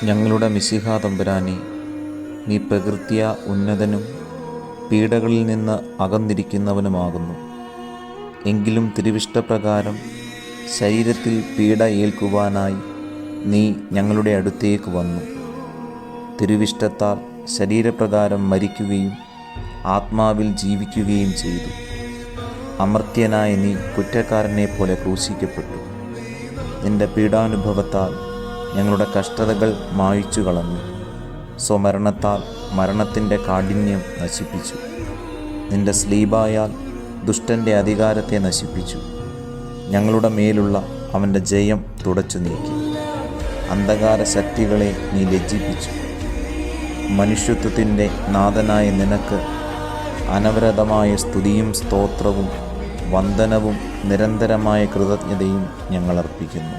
ഞങ്ങളുടെ മിശിഹാ തമ്പുരാനെ, നീ പ്രകൃത്യാ ഉന്നതനും പീഡകളിൽ നിന്ന് അകന്നിരിക്കുന്നവനുമാകുന്നു. എങ്കിലും തിരുവിഷ്ടപ്രകാരം ശരീരത്തിൽ പീഡ ഏൽക്കുവാനായി നീ ഞങ്ങളുടെ അടുത്തേക്ക് വന്നു. തിരുവിഷ്ടത്താൽ ശരീരപ്രകാരം മരിക്കുകയും ആത്മാവിൽ ജീവിക്കുകയും ചെയ്തു. അമർത്യനായ നീ കുറ്റക്കാരനെ പോലെ ക്രൂശിക്കപ്പെട്ടു. നിന്റെ പീഡാനുഭവത്താൽ ഞങ്ങളുടെ കഷ്ടതകൾ മായ്ച്ചു കളഞ്ഞു. സ്വമരണത്താൽ മരണത്തിൻ്റെ കാഠിന്യം നശിപ്പിച്ചു. നിന്റെ സ്ലീബായാൽ ദുഷ്ടൻ്റെ അധികാരത്തെ നശിപ്പിച്ചു. ഞങ്ങളുടെ മേലുള്ള അവൻ്റെ ജയം തുടച്ചു നീക്കി. അന്ധകാര ശക്തികളെ നീ ലജ്ജിപ്പിച്ചു. മനുഷ്യത്വത്തിൻ്റെ നാഥനായ നിനക്ക് അനവരതമായ സ്തുതിയും സ്തോത്രവും വന്ദനവും നിരന്തരമായ കൃതജ്ഞതയും ഞങ്ങൾ അർപ്പിക്കുന്നു.